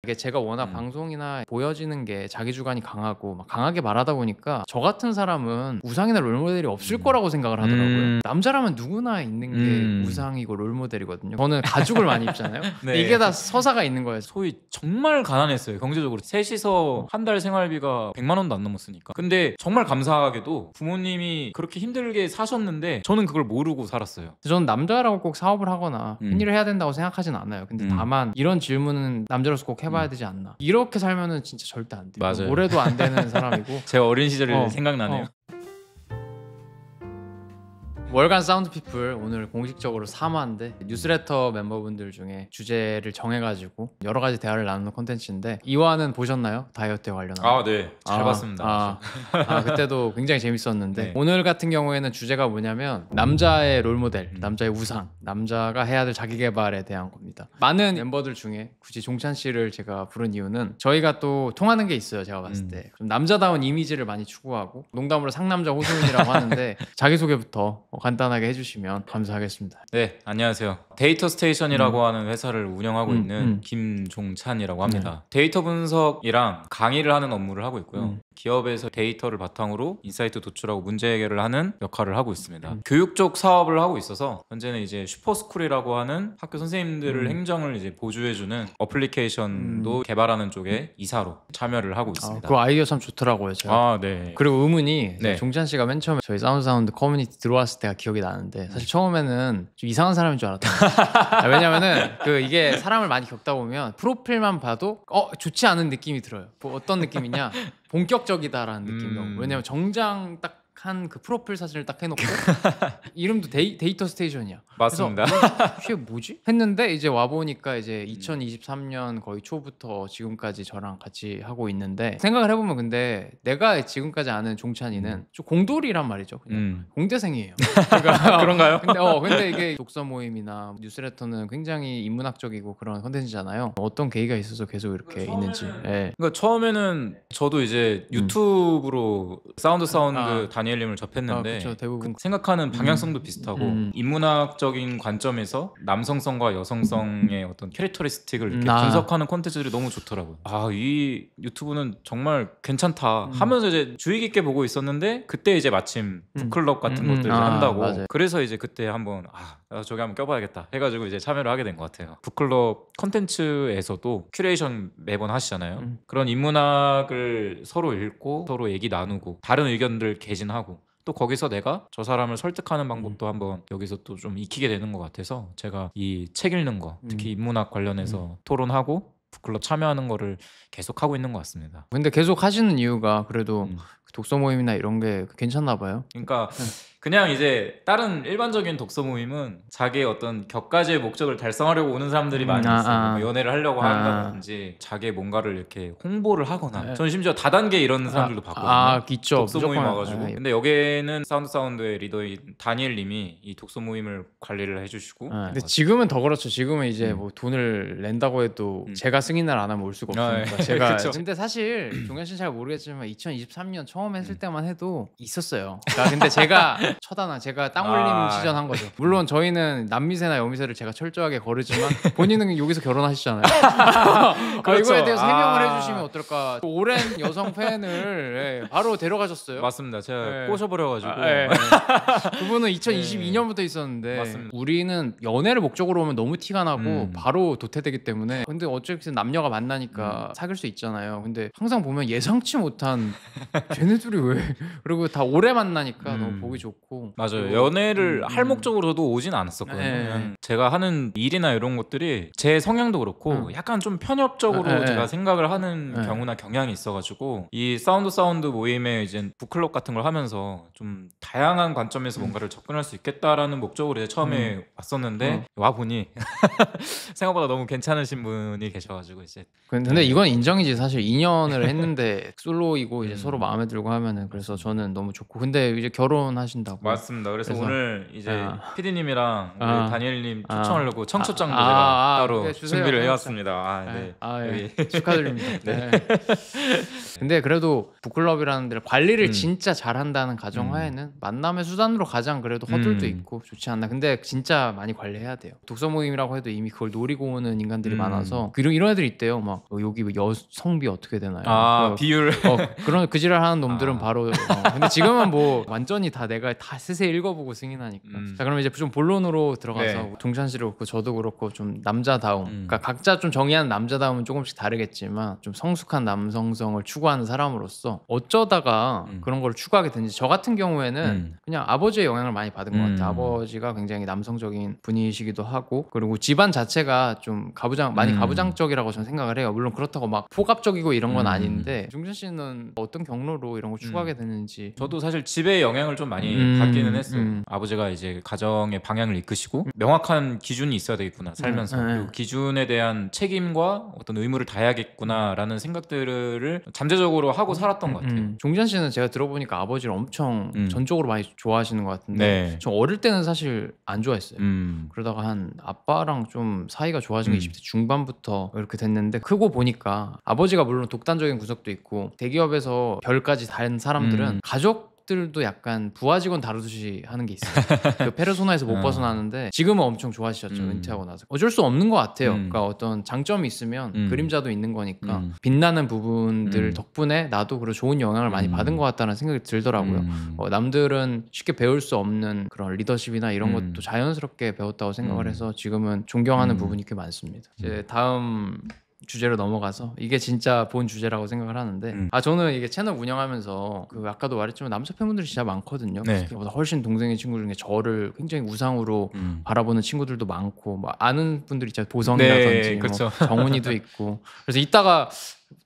이게 제가 워낙 방송이나 보여지는 게 자기 주관이 강하고 막 강하게 말하다 보니까 저 같은 사람은 우상이나 롤모델이 없을 거라고 생각을 하더라고요. 남자라면 누구나 있는 게 우상이고 롤모델이거든요. 저는 가죽을 많이 입잖아요. 근데 이게 다 서사가 있는 거예요. 소위 정말 가난했어요. 경제적으로 셋이서 한 달 생활비가 100만 원도 안 넘었으니까. 근데 정말 감사하게도 부모님이 그렇게 힘들게 사셨는데 저는 그걸 모르고 살았어요. 저는 남자라고 꼭 사업을 하거나 팬일을 해야 된다고 생각하진 않아요. 근데 다만 이런 질문은 남자로서 꼭 해봐야 되지 않나. 이렇게 살면은 진짜 절대 안 돼요. 맞아요. 올해도 안 되는 사람이고. 제가 어린 시절이 생각나네요. 월간 사운드피플 오늘 공식적으로 3화인데 뉴스레터 멤버분들 중에 주제를 정해가지고 여러 가지 대화를 나누는 콘텐츠인데 2화는 보셨나요? 다이어트에 관련한 네. 잘 봤습니다. 그때도 굉장히 재밌었는데 네. 오늘 같은 경우에는 주제가 뭐냐면 남자의 롤모델, 남자의 우상, 남자가 해야 될 자기개발에 대한 겁니다. 많은 멤버들 중에 굳이 종찬 씨를 제가 부른 이유는 저희가 또 통하는 게 있어요. 제가 봤을 때 좀 남자다운 이미지를 많이 추구하고 농담으로 상남자 호소인이라고 하는데 자기소개부터 간단하게 해주시면 감사하겠습니다. 네, 안녕하세요. 데이터 스테이션이라고 하는 회사를 운영하고 있는 김종찬이라고 합니다. 데이터 분석이랑 강의를 하는 업무를 하고 있고요. 기업에서 데이터를 바탕으로 인사이트 도출하고 문제 해결을 하는 역할을 하고 있습니다. 교육 쪽 사업을 하고 있어서 현재는 이제 슈퍼스쿨이라고 하는 학교 선생님들을 행정을 이제 보조해주는 어플리케이션도 개발하는 쪽에 이사로 참여를 하고 있습니다. 그 아이디어 참 좋더라고요. 제가. 네. 그리고 의문이 네. 종찬 씨가 맨 처음에 저희 사운드 커뮤니티 들어왔을 때가 기억이 나는데 사실 처음에는 좀 이상한 사람인 줄 알았던 왜냐면은 이게 사람을 많이 겪다 보면 프로필만 봐도 좋지 않은 느낌이 들어요. 뭐 어떤 느낌이냐? 본격적이다라는 느낌이요. 왜냐면 정장 딱 한 그 프로필 사진을 딱 해놓고 이름도 데이터 스테이션이야. 맞습니다. 이게 뭐지? 했는데 이제 와 보니까 이제 2023년 거의 초부터 지금까지 저랑 같이 하고 있는데 생각을 해보면 근데 내가 지금까지 아는 종찬이는 좀 공돌이란 말이죠. 그냥 공대생이에요. 그러니까 그런가요? 근데 이게 독서 모임이나 뉴스레터는 굉장히 인문학적이고 그런 컨텐츠잖아요. 어떤 계기가 있어서 계속 이렇게 있는지. 네. 그러니까 처음에는 저도 이제 유튜브로 사운드 다니엘님을 접했는데 그쵸, 대부분 생각하는 방향성도 비슷하고 인문학적인 관점에서 남성성과 여성성의 어떤 캐릭터리스틱을 이렇게 분석하는 콘텐츠들이 너무 좋더라고요. 이 유튜브는 정말 괜찮다 하면서 이제 주의 깊게 보고 있었는데 그때 이제 마침 북클럽 같은 것들을 한다고 맞아요. 그래서 이제 그때 한번 저기 한번 껴봐야겠다 해가지고 이제 참여를 하게 된 것 같아요. 북클럽 콘텐츠에서도 큐레이션 매번 하시잖아요. 그런 인문학을 서로 읽고 서로 얘기 나누고 다른 의견들 개진하고 또 거기서 내가 저 사람을 설득하는 방법도 한번 여기서 또 좀 익히게 되는 것 같아서 제가 이 책 읽는 거 특히 인문학 관련해서 토론하고 북클럽 참여하는 거를 계속 하고 있는 것 같습니다. 근데 계속 하시는 이유가 그래도 독서 모임이나 이런 게 괜찮나 봐요. 그러니까 그냥 이제 다른 일반적인 독서 모임은 자기의 어떤 격가지의 목적을 달성하려고 오는 사람들이 많이 있어요. 뭐 연애를 하려고 한다든지 자기의 뭔가를 이렇게 홍보를 하거나 저는 심지어 다단계 이런 사람들도 봤거든요. 있죠. 독서 모임 와가지고 근데 여기에는 사운드의 리더인 다니엘님이 이 독서 모임을 관리를 해주시고 근데 지금은 더 그렇죠. 지금은 이제 뭐 돈을 낸다고 해도 제가 승인을 안 하면 올 수가 없으니까 제가 근데 사실 종현 씨는 잘 모르겠지만 2023년 처음 했을 때만 해도 있었어요. 근데 제가 제가 땅 올림 시전한 거죠. 물론 저희는 남미세나 여미세를 제가 철저하게 거르지만 본인은 여기서 결혼하시잖아요. 그렇죠. 이거에 대해서 해명을 해주시면 어떨까. 오랜 여성 팬을 바로 데려가셨어요. 맞습니다. 제가 꼬셔버려가지고 그분은 2022년부터 있었는데 맞습니다. 우리는 연애를 목적으로 오면 너무 티가 나고 바로 도태되기 때문에 근데 어쨌든 남녀가 만나니까 사귈 수 있잖아요. 근데 항상 보면 예상치 못한 쟤네들이 왜 그리고 다 오래 만나니까 너무 보기 좋고 맞아요. 연애를 할 목적으로도 오진 않았었거든요. 그냥 제가 하는 일이나 이런 것들이 제 성향도 그렇고 약간 좀 편협적으로 제가 생각을 하는 경우나 경향이 있어가지고 이 사운드 모임에 이제 북클럽 같은 걸 하면서 좀 다양한 관점에서 뭔가를 접근할 수 있겠다라는 목적으로 이제 처음에 왔었는데 와 보니 생각보다 너무 괜찮으신 분이 계셔가지고 이제 근데 이건 인정이지. 사실 2년을 했는데 솔로이고 이제 서로 마음에 들고 하면은 그래서 저는 너무 좋고 근데 이제 결혼하신다 된다고. 맞습니다. 그래서 오늘 이제 아. PD님이랑 아. 다니엘님 아. 초청하려고 청첩장도 아, 제가 따로 그래, 주세요. 준비를 청첩장. 해왔습니다. 아, 네. 여기. 축하드립니다. 네. 네. 근데 그래도 북클럽이라는 데를 관리를 음. 진짜 잘한다는 가정하에는 만남의 수단으로 가장 그래도 허들도 있고 좋지 않나. 근데 진짜 많이 관리해야 돼요. 독서 모임이라고 해도 이미 그걸 노리고 오는 인간들이 많아서 이런 애들이 있대요. 막 여기 성비 어떻게 되나요? 아, 비율. 그런 그 지랄 하는 놈들은 아. 바로 근데 지금은 뭐 완전히 다 내가 다 세세 읽어보고 승인하니까. 자, 그럼 이제 좀 본론으로 들어가서 네. 동찬 씨도 그렇고 저도 그렇고 좀 남자다움. 그러니까 각자 좀 정의하는 남자다움은 조금씩 다르겠지만 좀 성숙한 남성성을 추구하는 사람으로서 어쩌다가 그런 걸 추구하게 됐는지. 저 같은 경우에는 그냥 아버지의 영향을 많이 받은 것 같아요. 아버지가 굉장히 남성적인 분이시기도 하고 그리고 집안 자체가 좀 많이 가부장적이라고 저는 생각을 해요. 물론 그렇다고 막 폭압적이고 이런 건 아닌데 중준 씨는 어떤 경로로 이런 걸 추구하게 됐는지. 저도 사실 집의 영향을 좀 많이 받기는 했어요. 아버지가 이제 가정의 방향을 이끄시고 명확한 기준이 있어야 되겠구나 살면서 그리고 기준에 대한 책임과 어떤 의무를 다해야겠구나라는 생각들을 잠재적으로 하고 살았던 것 같아요. 종찬 씨는 제가 들어보니까 아버지를 엄청 전적으로 많이 좋아하시는 것 같은데 네. 저 어릴 때는 사실 안 좋아했어요. 그러다가 한 아빠랑 좀 사이가 좋아진 게 20대 중반부터 이렇게 됐는데 크고 보니까 아버지가 물론 독단적인 구석도 있고 대기업에서 별까지 단 사람들은 가족들도 약간 부하 직원 다루듯이 하는 게 있어요. 그 페르소나에서 못 벗어나는데 지금은 엄청 좋아하시죠. 은퇴하고 나서. 어쩔 수 없는 것 같아요. 그러니까 어떤 장점이 있으면 그림자도 있는 거니까 빛나는 부분들 덕분에 나도 그런 좋은 영향을 많이 받은 것 같다는 생각이 들더라고요. 남들은 쉽게 배울 수 없는 그런 리더십이나 이런 것도 자연스럽게 배웠다고 생각을 해서 지금은 존경하는 부분이 꽤 많습니다. 이제 다음 주제로 넘어가서 이게 진짜 본 주제라고 생각을 하는데 저는 이게 채널 운영하면서 그 아까도 말했지만 남자 팬분들이 진짜 많거든요. 네. 저보다 훨씬 동생의 친구 중에 저를 굉장히 우상으로 바라보는 친구들도 많고 뭐 아는 분들이 있잖아요. 보성이라든지 네, 그렇죠. 뭐 정훈이도 있고 그래서 이따가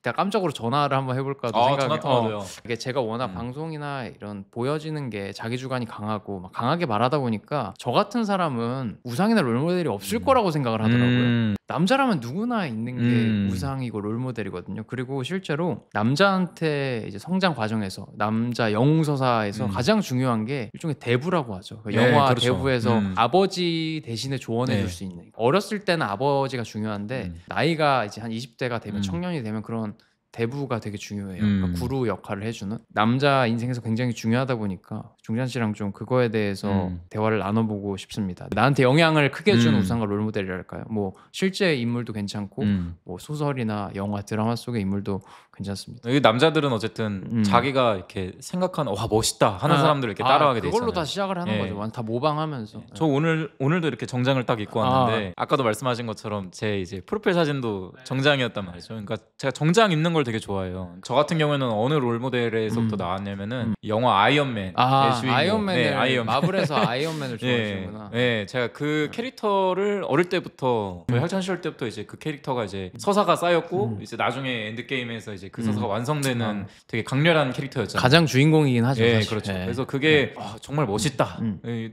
내가 깜짝으로 전화를 한번 해볼까도 생각이. 전화 통화도요. 이게 제가 워낙 방송이나 이런 보여지는 게 자기 주관이 강하고 막 강하게 말하다 보니까 저 같은 사람은 우상이나 롤모델이 없을 거라고 생각을 하더라고요. 남자라면 누구나 있는 게 우상이고 롤모델이거든요. 그리고 실제로 남자한테 이제 성장 과정에서 남자 영웅서사에서 가장 중요한 게 일종의 대부라고 하죠. 그 네, 영화 그렇죠. 대부에서 아버지 대신에 조언해 줄 수 있는. 어렸을 때는 아버지가 중요한데 나이가 이제 한 20대가 되면 청년이 되면 그런 대부가 되게 중요해요. 그러니까 구루 역할을 해주는 남자 인생에서 굉장히 중요하다 보니까 종찬 씨랑 좀 그거에 대해서 대화를 나눠보고 싶습니다. 나한테 영향을 크게 준 우상과 롤모델이랄까요? 뭐 실제 인물도 괜찮고 뭐 소설이나 영화, 드라마 속의 인물도 괜찮습니다. 이 남자들은 어쨌든 자기가 이렇게 생각하는 와 멋있다 하는 사람들을 이렇게 따라가게 돼 있잖아요. 그걸로 다 시작을 하는 거죠. 완전 다 모방하면서. 저 오늘도 이렇게 정장을 딱 입고 왔는데 아까도 말씀하신 것처럼 제 이제 프로필 사진도 정장이었단 말이죠. 그러니까 제가 정장 입는 걸 되게 좋아해요. 저 같은 경우에는 어느 롤모델에서부터 나왔냐면은 영화 아이언맨. 아이언맨을 아이언맨. 마블에서 아이언맨을 좋아하시는구나. 네, 제가 그 캐릭터를 어릴 때부터 저희 학창 시절 때부터 이제 그 캐릭터가 이제 서사가 쌓였고 이제 나중에 엔드 게임에서 이제 그 서사가 완성되는 되게 강렬한 캐릭터였잖아요. 가장 주인공이긴 하죠. 네, 사실. 그렇죠. 네. 그래서 그게 정말 멋있다.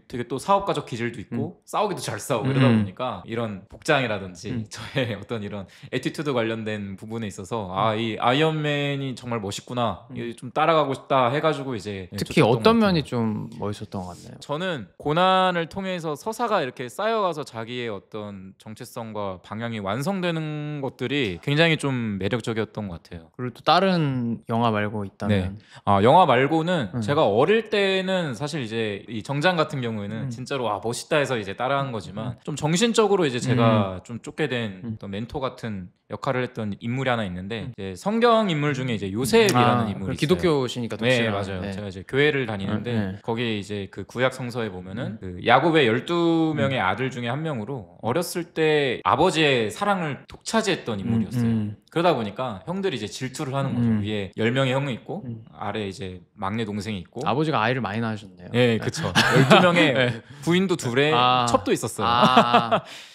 되게 또 사업가적 기질도 있고 싸우기도 잘 싸우고 이러다 보니까 이런 복장이라든지 저의 어떤 이런 애티튜드 관련된 부분에 있어서 이 아이언맨이 정말 멋있구나. 좀 따라가고 싶다 해가지고 이제 특히 어떤 면이 좀 멋있었던 것 같나요? 저는 고난을 통해서 서사가 이렇게 쌓여가서 자기의 어떤 정체성과 방향이 완성되는 것들이 굉장히 좀 매력적이었던 것 같아요. 그리고 또 다른 영화 말고 있다면 영화 말고는 제가 어릴 때는 사실 이제 이 정장 같은 경우에는 진짜로 멋있다 해서 이제 따라한 거지만 좀 정신적으로 이제 제가 좀 쫓게 된 어떤 멘토 같은 역할을 했던 인물이 하나 있는데 이제 성경 인물 중에 이제 요셉이라는 인물이 있어요. 기독교시니까 네, 맞아요. 제가 이제 교회를 다니는데 거기에 이제 그 구약 성서에 보면은 그 야곱의 12명의 아들 중에 한 명으로 어렸을 때 아버지의 사랑을 독차지했던 인물이었어요. 그러다 보니까 형들이 이제 질투를 하는 거죠. 위에 10명의 형이 있고 아래 이제 막내 동생이 있고. 아버지가 아이를 많이 낳으셨네요. 네, 그렇죠. 12명의 부인도 둘에 첩도 있었어요.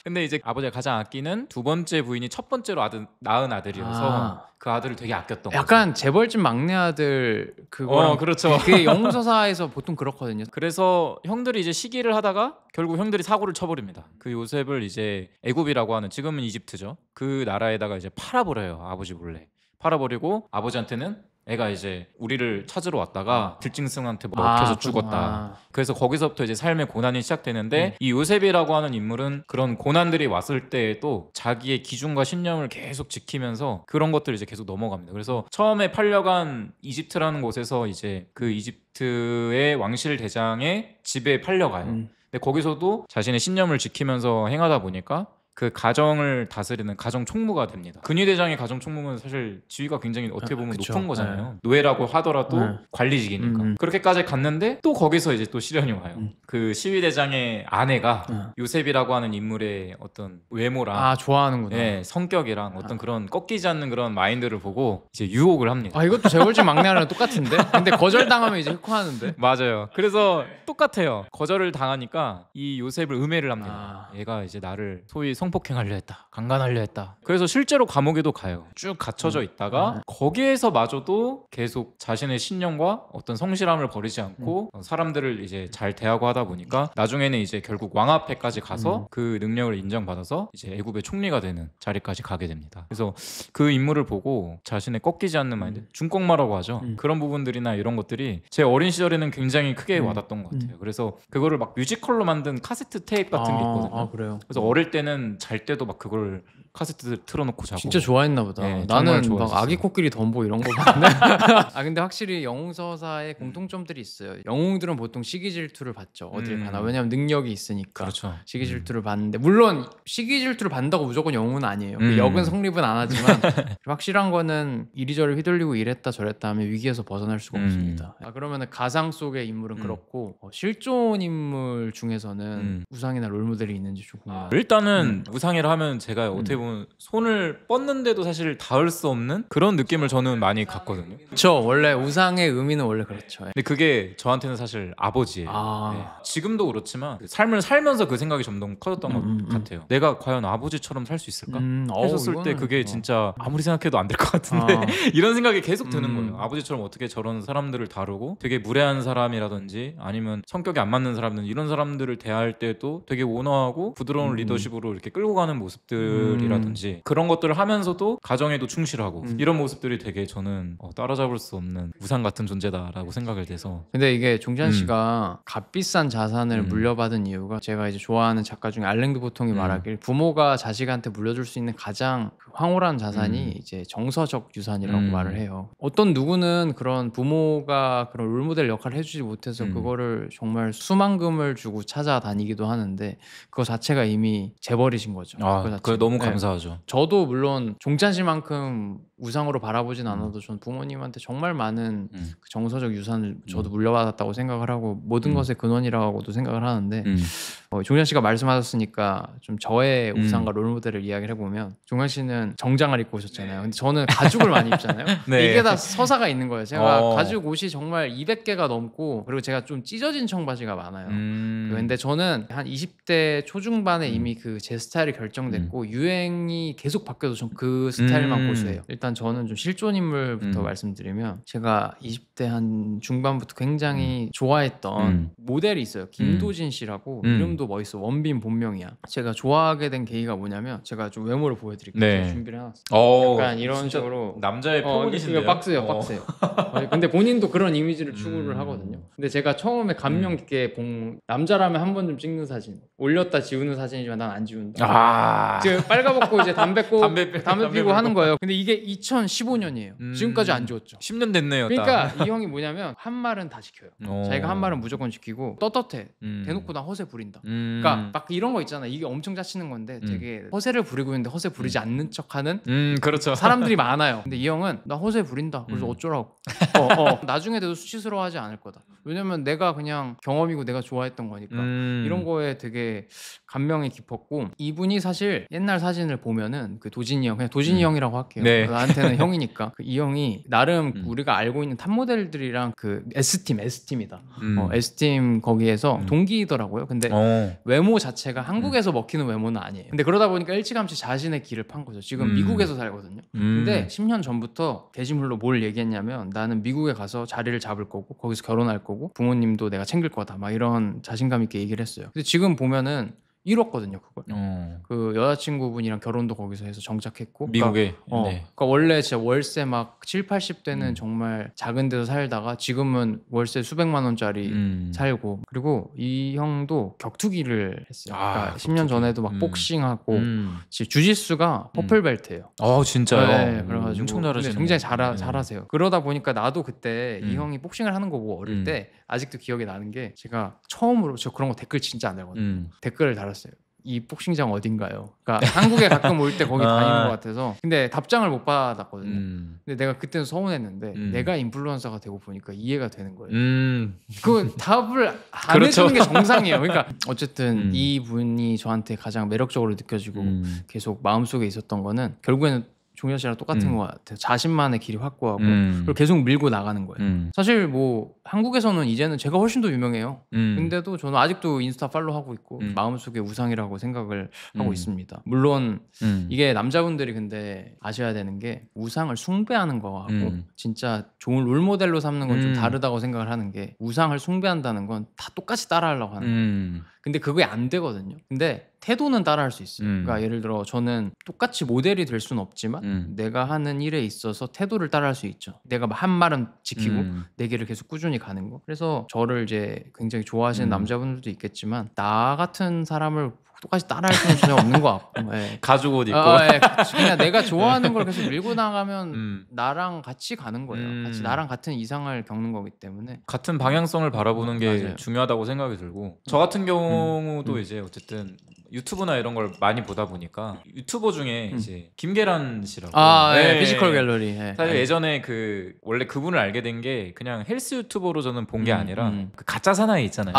근데 이제 아버지가 가장 아끼는 두 번째 부인이 첫 번째로 낳은 아들이어서 그 아들을 되게 아꼈던 거죠. 약간 재벌집 막내 아들 그거. 그렇죠. 그게 영웅서사에서 보통 그렇거든요. 그래서 형들이 이제 시기를 하다가 결국 형들이 사고를 쳐버립니다. 그 요셉을 이제 애굽이라고 하는 지금은 이집트죠. 그 나라에다가 이제 팔아버려요. 아버지 몰래 팔아버리고 아버지한테는 애가 이제 우리를 찾으러 왔다가 들짐승한테 먹혀서 죽었다. 그래서 거기서부터 이제 삶의 고난이 시작되는데 이 요셉이라고 하는 인물은 그런 고난들이 왔을 때에도 자기의 기준과 신념을 계속 지키면서 그런 것들을 이제 계속 넘어갑니다. 그래서 처음에 팔려간 이집트라는 곳에서 이제 그 이집트의 왕실 대장의 집에 팔려가요. 근데 거기서도 자신의 신념을 지키면서 행하다 보니까 그 가정을 다스리는 가정 총무가 됩니다. 근위대장의 가정 총무는 사실 지위가 굉장히 어떻게 보면 높은 거잖아요. 노예라고 하더라도 관리직이니까. 그렇게까지 갔는데 또 거기서 이제 또 시련이 와요. 그 시위대장의 아내가 요셉이라고 하는 인물의 어떤 외모랑 좋아하는구나. 성격이랑 어떤 그런 꺾이지 않는 그런 마인드를 보고 이제 유혹을 합니다. 이것도 재벌집 막내랑 똑같은데? 근데 거절당하면 이제 흑화하는데? 맞아요. 그래서 똑같아요. 거절을 당하니까 이 요셉을 음해를 합니다. 얘가 이제 나를 소위 성폭행하려 했다, 강간하려 했다. 그래서 실제로 감옥에도 가요. 쭉 갇혀져 있다가 거기에서마저도 계속 자신의 신념과 어떤 성실함을 버리지 않고 사람들을 이제 잘 대하고 하다 보니까 나중에는 이제 결국 왕 앞에까지 가서 그 능력을 인정받아서 이제 애굽의 총리가 되는 자리까지 가게 됩니다. 그래서 그 인물을 보고 자신의 꺾이지 않는 마인드, 중꺾마라고 하죠. 그런 부분들이나 이런 것들이 제 어린 시절에는 굉장히 크게 와닿던 것 같아요. 그래서 그거를 막 뮤지컬로 만든 카세트 테이프 같은 게 있거든요. 그래요? 그래서 어릴 때는 잘 때도 막 그걸 카세트 틀어놓고 자고. 진짜 좋아했나 보다. 네, 나는 정말 막 좋아했었어요. 아기 코끼리 덤보 이런 거 봤는데 근데 확실히 영웅서사의 공통점들이 있어요. 영웅들은 보통 시기 질투를 받죠. 어딜 가나. 왜냐면 능력이 있으니까. 그렇죠. 시기 질투를 받는데 물론 시기 질투를 받는다고 무조건 영웅은 아니에요. 그 역은 성립은 안 하지만 확실한 거는 이리저리 휘둘리고 이랬다 저랬다 하면 위기에서 벗어날 수가 없습니다. 그러면은 가상 속의 인물은 그렇고 실존 인물 중에서는 우상이나 롤모델이 있는지 좀 궁금해요. 일단은 우상이라 하면 제가 어떻게 보면 손을 뻗는데도 사실 닿을 수 없는 그런 느낌을 저는 많이 갖거든요. 그렇죠. 원래 우상의 의미는 원래 그렇죠. 근데 그게 저한테는 사실 아버지예요. 지금도 그렇지만 삶을 살면서 그 생각이 점점 커졌던 것 같아요. 내가 과연 아버지처럼 살 수 있을까? 했었을 때 그게 진짜 아무리 생각해도 안 될 것 같은데 이런 생각이 계속 드는 거예요. 아버지처럼 어떻게 저런 사람들을 다루고 되게 무례한 사람이라든지 아니면 성격이 안 맞는 사람들 이런 사람들을 대할 때도 되게 온화하고 부드러운 리더십으로 이렇게 끌고 가는 모습들이라든지 그런 것들을 하면서도 가정에도 충실하고 이런 모습들이 되게 저는 따라잡을 수 없는 우상 같은 존재다라고 생각을 돼서. 근데 이게 종찬 씨가 값비싼 자산을 물려받은 이유가 제가 이제 좋아하는 작가 중에 알랭드 보통이 말하길 부모가 자식한테 물려줄 수 있는 가장 황홀한 자산이 이제 정서적 유산이라고 말을 해요. 어떤 누구는 그런 부모가 그런 롤모델 역할을 해주지 못해서 그거를 정말 수만금을 주고 찾아다니기도 하는데 그거 자체가 이미 재벌이신 거죠. 그거 너무 감사하죠. 저도 물론 종찬 씨만큼 우상으로 바라보진 않아도 전 부모님한테 정말 많은 그 정서적 유산을 저도 물려받았다고 생각을 하고 모든 것의 근원이라고도 생각을 하는데 종찬 씨가 말씀하셨으니까 좀 저의 우상과 롤모델을 이야기를 해보면 종찬 씨는 정장을 입고 오셨잖아요. 근데 저는 가죽을 많이 입잖아요. 네. 이게 다 서사가 있는 거예요. 제가 가죽 옷이 정말 200개가 넘고 그리고 제가 좀 찢어진 청바지가 많아요. 근데 저는 한 20대 초중반에 이미 그 제 스타일이 결정됐고 유행이 계속 바뀌어도 전 그 스타일만 고수해요. 일단 저는 좀 실존 인물부터 말씀드리면 제가 20대 한 중반부터 굉장히 좋아했던 모델이 있어요. 김도진 씨라고 이름도 멋있어. 원빈 본명이야. 제가 좋아하게 된 계기가 뭐냐면 제가 좀 외모를 보여드릴게요. 네. 준비를 해놨어요. 약간 이런 진짜 식으로 남자의 표본이신데요. 이거 빡세요. 근데 본인도 그런 이미지를 추구를 하거든요. 근데 제가 처음에 감명 깊게 본 남자라면 한 번 좀 찍는 사진 올렸다 지우는 사진이지만 난 안 지운다. 지금 빨가벗고 이제 담배 피고 하는 거예요. 근데 이게 2015년이에요. 지금까지 안 지웠죠. 10년 됐네요. 그러니까 이 형이 뭐냐면 한 말은 다 지켜요. 자기가 한 말은 무조건 지키고 떳떳해. 대놓고 나 허세 부린다. 그러니까 막 이런 거 있잖아. 이게 엄청 짜치는 건데 되게 허세를 부리고 있는데 허세 부리지 않는 척하는 그렇죠. 사람들이 많아요. 근데 이 형은 나 허세 부린다. 그래서 어쩌라고. 나중에 돼도 수치스러워하지 않을 거다. 왜냐면 내가 그냥 경험이고 내가 좋아했던 거니까. 이런 거에 되게 감명이 깊었고 이분이 사실 옛날 사진을 보면은 그 도진이 형 그냥 도진이 형이라고 할게요. 네. 나한테는 형이니까 이 형이 나름 우리가 알고 있는 탑 모델들이랑 그 S팀이다. S팀 거기에서 동기이더라고요. 근데 외모 자체가 한국에서 먹히는 외모는 아니에요. 근데 그러다 보니까 일찌감치 자신의 길을 판 거죠. 지금 미국에서 살거든요. 근데 10년 전부터 게시물로 뭘 얘기했냐면 나는 미국에 가서 자리를 잡을 거고 거기서 결혼할 거고 부모님도 내가 챙길 거다 막 이런 자신감 있게 얘기를 했어요. 근데 지금 보면은 이뤘거든요 그걸. 어. 그 여자친구분이랑 결혼도 거기서 해서 정착했고 미국에. 그러니까, 네. 그러니까 원래 진짜 월세 막 7, 80대는 음. 정말 작은 데서 살다가 지금은 월세 수백만 원짜리 살고 살고 이 형도 격투기를 했어요. 그러니까 10년 전에도 막 복싱하고 주짓수가 퍼플벨트예요. 진짜요? 네, 그래가지고 엄청 잘하시는 굉장히 네. 잘하세요. 그러다 보니까 나도 그때 이 형이 복싱을 하는 거 보고 어릴 음. 때 아직도 기억이 나는 게 제가 처음으로 저 그런 거 댓글 진짜 안 달거든요. 댓글을 달았어요. 이 복싱장 어딘가요? 그러니까 한국에 가끔 올 때 거기 다니는 것 같아서. 근데 답장을 못 받았거든요. 근데 내가 그때는 서운했는데 내가 인플루언서가 되고 보니까 이해가 되는 거예요. 그 답을 안 그렇죠. 해주는 게 정상이에요. 그러니까 어쨌든 이분이 저한테 가장 매력적으로 느껴지고 계속 마음속에 있었던 거는 결국에는 종현 씨랑 똑같은 것 같아요. 자신만의 길이 확고하고 그리고 계속 밀고 나가는 거예요. 사실 뭐 한국에서는 이제는 제가 훨씬 더 유명해요. 근데도 저는 아직도 인스타 팔로우하고 있고 마음속에 우상이라고 생각을 하고 있습니다. 물론 이게 남자분들이 근데 아셔야 되는 게 우상을 숭배하는 거하고 진짜 좋은 롤모델로 삼는 건 좀 다르다고 생각을 하는 게 우상을 숭배한다는 건 다 똑같이 따라하려고 하는 거예요. 근데 그게 안 되거든요. 근데 태도는 따라할 수 있어요. 그러니까 예를 들어 저는 똑같이 모델이 될 수는 없지만 내가 하는 일에 있어서 태도를 따라할 수 있죠. 내가 한 말은 지키고 내 길을 계속 꾸준히 가는 거. 그래서 저를 이제 굉장히 좋아하시는 남자분들도 있겠지만 나 같은 사람을 똑같이 따라할 수는 전혀 없는 것 같고. 네. 가죽 옷 입고. 네. 그냥 내가 좋아하는 걸 계속 밀고 나가면 나랑 같이 가는 거예요. 같이 나랑 같은 이상을 겪는 거기 때문에 같은 방향성을 바라보는 게 맞아요. 중요하다고 생각이 들고 저 같은 경우도 이제 어쨌든 유튜브나 이런 걸 많이 보다 보니까 유튜버 중에 이제 김계란 씨라고 네, 피지컬 갤러리. 네. 사실 예전에 그 원래 그분을 알게 된 게 그냥 헬스 유튜버로 저는 본 게 아니라 그 가짜 사나이 있잖아요.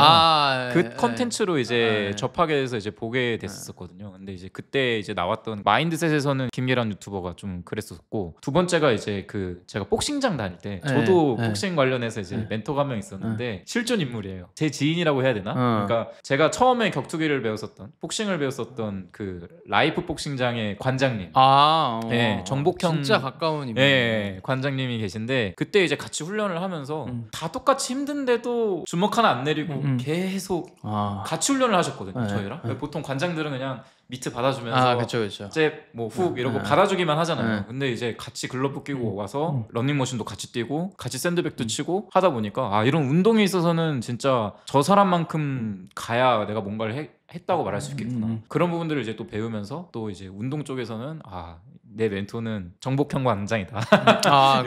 그 컨텐츠로 이제 접하게 돼서 이제 보게 됐었거든요. 근데 이제 그때 이제 나왔던 마인드셋에서는 김계란 유튜버가 좀 그랬었고 두 번째가 이제 그 제가 복싱장 다닐 때 저도 복싱 관련해서 이제 멘토가 한 명 있었는데 실존 인물이에요. 제 지인이라고 해야 되나? 그러니까 제가 처음에 격투기를 배웠었던 복싱을 배웠었던 그 라이프 복싱장의 관장님. 네, 정복형 진짜 가까운 인물. 네, 관장님이 계신데 그때 이제 같이 훈련을 하면서 다 똑같이 힘든데도 주먹 하나 안 내리고 계속 같이 훈련을 하셨거든요. 저희랑. 보통 관장들은 그냥 미트 받아주면서 그쵸. 뭐 훅 이러고 받아주기만 하잖아요. 근데 이제 같이 글러브 끼고 와서 러닝머신도 같이 뛰고 같이 샌드백도 치고 하다 보니까 이런 운동에 있어서는 진짜 저 사람만큼 가야 내가 뭔가를 했다고 말할 수 있겠구나. 그런 부분들을 이제 또 배우면서 또 이제 운동 쪽에서는 내 멘토는 정복형 관장이다.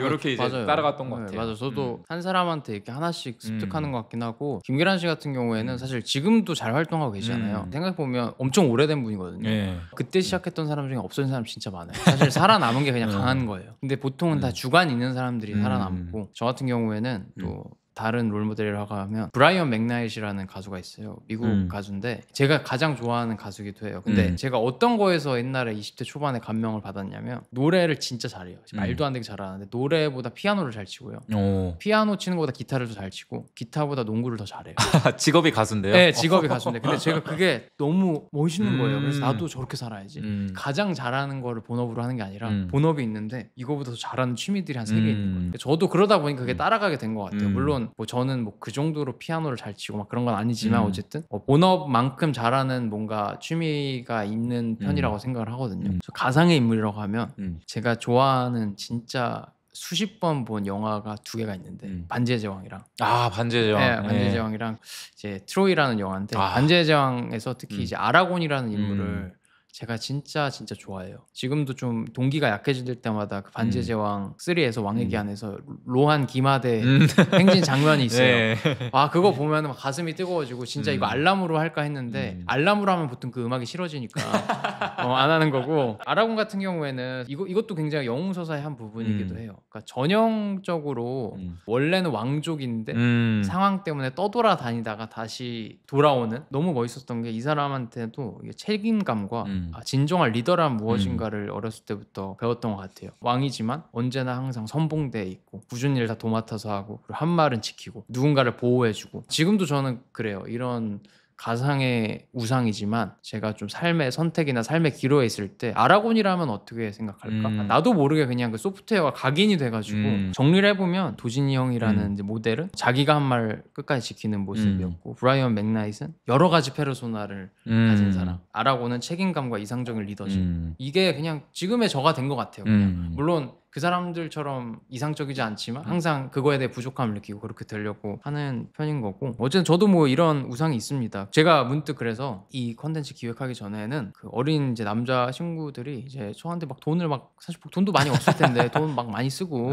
이렇게 이제 맞아요. 따라갔던 것 같아요. 맞아. 저도 한 사람한테 이렇게 하나씩 습득하는 것 같긴 하고 김계란 씨 같은 경우에는 사실 지금도 잘 활동하고 계시잖아요. 생각해 보면 엄청 오래된 분이거든요. 그때 시작했던 사람 중에 없어진 사람 진짜 많아요. 사실 살아남은 게 그냥 강한 거예요. 근데 보통은 다 주관 있는 사람들이 살아남고 저 같은 경우에는 또 다른 롤모델이라고 하면 브라이언 맥나잇이라는 가수가 있어요. 미국 가수인데 제가 가장 좋아하는 가수기도 해요. 근데 제가 어떤 거에서 옛날에 20대 초반에 감명을 받았냐면 노래를 진짜 잘해요. 말도 안 되게 잘하는데 노래보다 피아노를 잘 치고요. 피아노 치는 것보다 기타를 더 잘 치고 기타보다 농구를 더 잘해요. 직업이 가수인데요? 네, 직업이 가수인데 근데 제가 그게 너무 멋있는 거예요. 그래서 나도 저렇게 살아야지. 가장 잘하는 거를 본업으로 하는 게 아니라 본업이 있는데 이거보다 더 잘하는 취미들이 한 3개 있는 거예요. 저도 그러다 보니까 그게 따라가게 된 것 같아요. 물론 뭐 저는 뭐 그 정도로 피아노를 잘 치고 막 그런 건 아니지만 어쨌든 본업만큼 잘하는 뭔가 취미가 있는 편이라고 생각을 하거든요. 가상의 인물이라고 하면 제가 좋아하는 진짜 수십 번 본 영화가 2개가 있는데 반지의 제왕이랑 반지의 제왕. 네, 반지의 제왕이랑 이제 트로이라는 영화인데 반지의 제왕에서 특히 이제 아라곤이라는 인물을 제가 진짜 좋아해요. 지금도 좀 동기가 약해질 때마다 그 반지의 제왕 3에서 왕의 기한에서 로한 기마대 행진 장면이 있어요. 네. 그거 보면 막 가슴이 뜨거워지고 진짜 이거 알람으로 할까 했는데 알람으로 하면 보통 그 음악이 싫어지니까 안 하는 거고 아라곤 같은 경우에는 이것도 굉장히 영웅서사의 한 부분이기도 해요. 그러니까 전형적으로 원래는 왕족인데 상황 때문에 떠돌아다니다가 다시 돌아오는 너무 멋있었던 게 이 사람한테도 이게 책임감과 진정한 리더란 무엇인가를 어렸을 때부터 배웠던 것 같아요. 왕이지만 언제나 항상 선봉대에 있고 굳은 일 다 도맡아서 하고 그리고 한 말은 지키고 누군가를 보호해주고 지금도 저는 그래요. 이런 가상의 우상이지만 제가 좀 삶의 선택이나 삶의 기로에 있을 때 아라곤이라면 어떻게 생각할까? 나도 모르게 그냥 그 소프트웨어가 각인이 돼가지고 정리를 해보면 도진이 형이라는 이제 모델은 자기가 한 말 끝까지 지키는 모습이었고 브라이언 맥나잇은 여러 가지 페르소나를 가진 사람, 아라곤은 책임감과 이상적인 리더십. 이게 그냥 지금의 저가 된 것 같아요. 그냥 물론 그 사람들처럼 이상적이지 않지만 항상 그거에 대해 부족함을 느끼고 그렇게 되려고 하는 편인 거고, 어쨌든 저도 뭐 이런 우상이 있습니다. 제가 문득 그래서 이 컨텐츠 기획하기 전에는 그 어린 이제 남자 친구들이 이제 저한테 막 돈을 막 사실 돈도 많이 없을 텐데 돈 막 많이 쓰고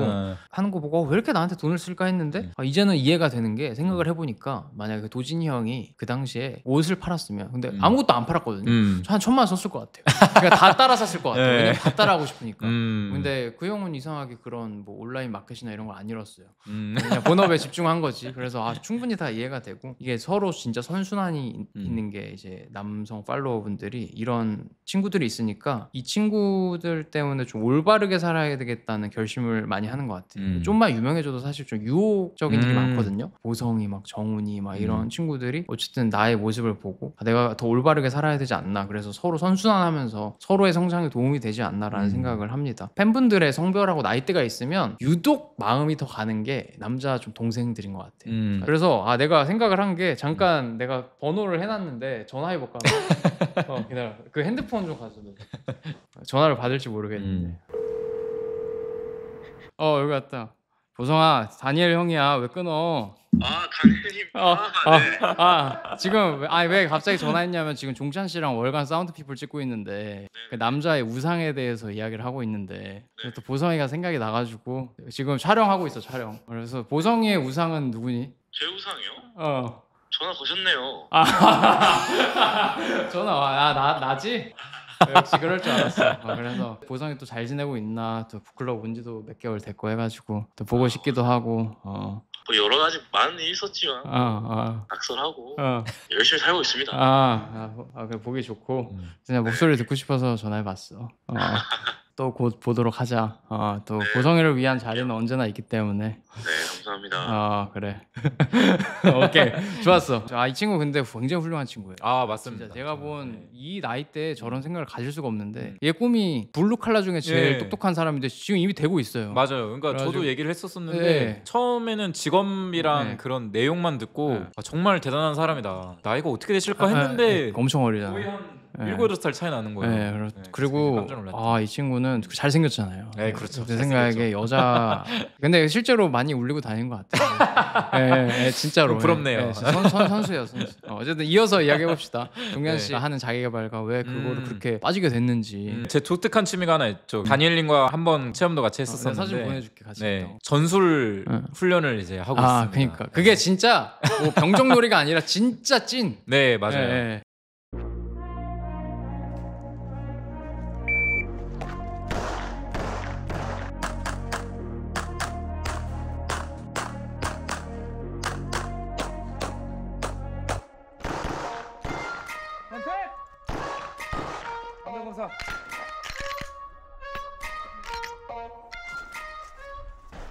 하는 거 보고 왜 이렇게 나한테 돈을 쓸까 했는데 이제는 이해가 되는 게, 생각을 해보니까 만약에 그 도진이 형이 그 당시에 옷을 팔았으면, 근데 아무것도 안 팔았거든요. 저 한 1,000만 원 썼을 것 같아요. 그러니까 다 따라 샀을 것 같아요. 왜냐면 다 따라하고 싶으니까. 근데 그 형은 이상하게 그런 뭐 온라인 마켓이나 이런 걸 안 잃었어요. 그냥 본업에 집중한 거지. 그래서 충분히 다 이해가 되고, 이게 서로 진짜 선순환이 있는 게 이제 남성 팔로워분들이 이런 친구들이 있으니까 이 친구들 때문에 좀 올바르게 살아야 되겠다는 결심을 많이 하는 것 같아요. 좀만 유명해져도 사실 좀 유혹적인 일이 많거든요. 보성이 막 정훈이 막 이런 친구들이 어쨌든 나의 모습을 보고 내가 더 올바르게 살아야 되지 않나, 그래서 서로 선순환하면서 서로의 성장에 도움이 되지 않나라는 생각을 합니다. 팬분들의 성별하고 나이대가 있으면 유독 마음이 더 가는 게 남자 좀 동생들인 것 같아요. 그래서 내가 생각을 한 게, 잠깐 내가 번호를 해놨는데 전화해볼까? 기다려. 그 핸드폰 좀 가져줘. 전화를 받을지 모르겠는데. 여기 왔다. 보성아, 다니엘 형이야. 왜 끊어? 다니엘님. 네. 지금 왜 갑자기 전화했냐면, 지금 종찬 씨랑 월간 사운드 피플 찍고 있는데 그 남자의 우상에 대해서 이야기를 하고 있는데 또 보성이가 생각이 나가지고 지금 촬영하고 있어, 촬영. 그래서 보성이의 우상은 누구니? 제 우상이요? 전화 거셨네요. 전화 나지? 역시 그럴 줄 알았어. 그래서 보성이 또 잘 지내고 있나, 또 북클럽 온 지도 몇 개월 됐고 해가지고 또 보고 싶기도 하고. 뭐 여러 가지 많은 일이 있었지만 낙선하고 열심히 살고 있습니다. 그래, 보기 좋고 그냥 목소리 듣고 싶어서 전화해봤어. 또 곧 보도록 하자. 또 보성이를 위한 자리는 언제나 있기 때문에. 네, 감사합니다. 그래. 오케이, 좋았어. 이 친구 근데 굉장히 훌륭한 친구예요. 맞습니다. 진짜 제가 본 이 나이 때 저런 생각을 가질 수가 없는데, 얘 꿈이 블루 칼라 중에 제일 똑똑한 사람인데 지금 이미 되고 있어요. 맞아요. 그러니까 그래가지고, 저도 얘기를 했었었는데 처음에는 직업이랑 그런 내용만 듣고 정말 대단한 사람이다, 나이가 어떻게 되실까 했는데 엄청 어리잖아. 거의 한 7, 8살 차이 나는 거예요. 그리고 이 친구는 잘생겼잖아요. 네, 그렇죠. 제 생각에 여자 근데 실제로 많이 울리고 다니는 것 같아요. 진짜로 부럽네요. 선수예요, 선수. 어쨌든 이어서 이야기해 봅시다. 종현 씨 하는 자기개발과 왜 그거를 그렇게 빠지게 됐는지. 제 독특한 취미가 하나 있죠. 다니엘님과 한번 체험도 같이 했었었는데 사진 보내줄게, 같이. 전술 훈련을 이제 하고 있습니다. 그러니까 그게 진짜 뭐 병정놀이가 아니라 진짜 찐. 네, 맞아요.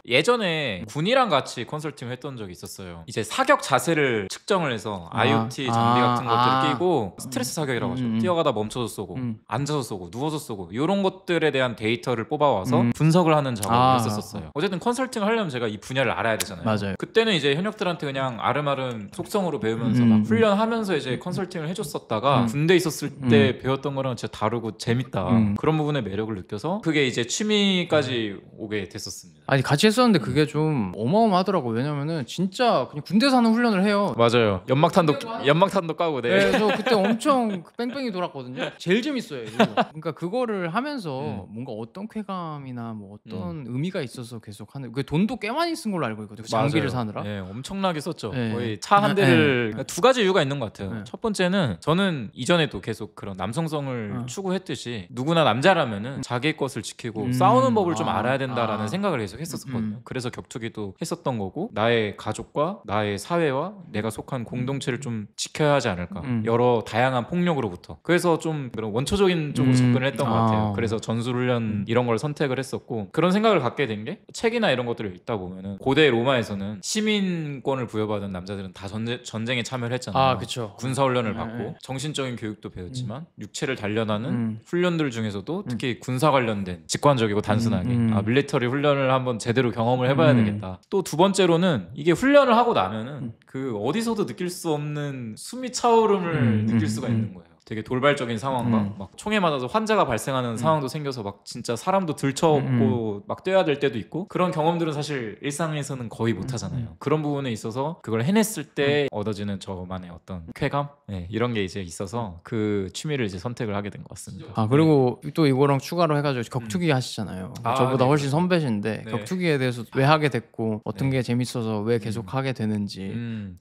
예전에 군이랑 같이 컨설팅을 했던 적이 있었어요. 이제 사격 자세를 측정을 해서 IoT 장비 같은 것들을 끼고 스트레스 사격이라고 하죠. 뛰어가다 멈춰서 쏘고 앉아서 쏘고 누워서 쏘고 이런 것들에 대한 데이터를 뽑아와서 분석을 하는 작업을 했었어요. 어쨌든 컨설팅을 하려면 제가 이 분야를 알아야 되잖아요. 맞아요. 그때는 이제 현역들한테 그냥 아름아름 속성으로 배우면서 막 훈련하면서 이제 컨설팅을 해줬었다가 군대 있었을 때 배웠던 거랑 진짜 다르고 재밌다, 그런 부분에 매력을 느껴서 그게 이제 취미까지 오게 됐었습니다. 같이 했었는데 그게 좀 어마어마하더라고. 왜냐면은 진짜 그냥 군대에서 하는 훈련을 해요. 맞아요. 연막탄도 까고. 저 그때 엄청 뺑뺑이 돌았거든요. 제일 재밌어요. 그러니까 그거를 하면서 뭔가 어떤 쾌감이나 뭐 어떤 의미가 있어서 계속 하는. 그 돈도 꽤 많이 쓴 걸로 알고 있거든요. 장비를 사느라. 엄청나게 썼죠. 거의 차 한 대를. 두 가지 이유가 있는 것 같아요. 첫 번째는 저는 이전에도 계속 그런 남성성을 추구했듯이 누구나 남자라면은 자기 것을 지키고 싸우는 법을 좀 알아야 된다라는 생각을 계속 했었거든요. 거거든요. 그래서 격투기도 했었던 거고 나의 가족과 나의 사회와 내가 속한 공동체를 좀 지켜야 하지 않을까. 여러 다양한 폭력으로부터. 그래서 좀 그런 원초적인 쪽으로 접근을 했던 것 같아요. 그래서 전술훈련 이런 걸 선택을 했었고 그런 생각을 갖게 된 게 책이나 이런 것들을 읽다 보면은 고대 로마에서는 시민권을 부여받은 남자들은 다 전쟁에 참여를 했잖아요. 그쵸. 군사훈련을 받고 정신적인 교육도 배웠지만 육체를 단련하는 훈련들 중에서도 특히 군사 관련된 직관적이고 단순하게 밀리터리 훈련을 한번 제대로 경험을 해봐야 되겠다. 또 두 번째로는 이게 훈련을 하고 나면은 그 어디서도 느낄 수 없는 숨이 차오름을 느낄 수가 있는 거예요. 되게 돌발적인 상황과 막 총에 맞아서 환자가 발생하는 상황도 생겨서 막 진짜 사람도 들쳐업고 막 뛰어야 될 때도 있고 그런 경험들은 사실 일상에서는 거의 못 하잖아요. 그런 부분에 있어서 그걸 해냈을 때 얻어지는 저만의 어떤 쾌감? 네, 이런 게 이제 있어서 그 취미를 이제 선택을 하게 된 것 같습니다. 그리고 또 이거랑 추가로 해가지고 격투기 하시잖아요. 저보다 네, 훨씬 그렇죠. 선배신데 네. 격투기에 대해서 왜 하게 됐고 어떤 게 재밌어서 왜 계속 하게 되는지.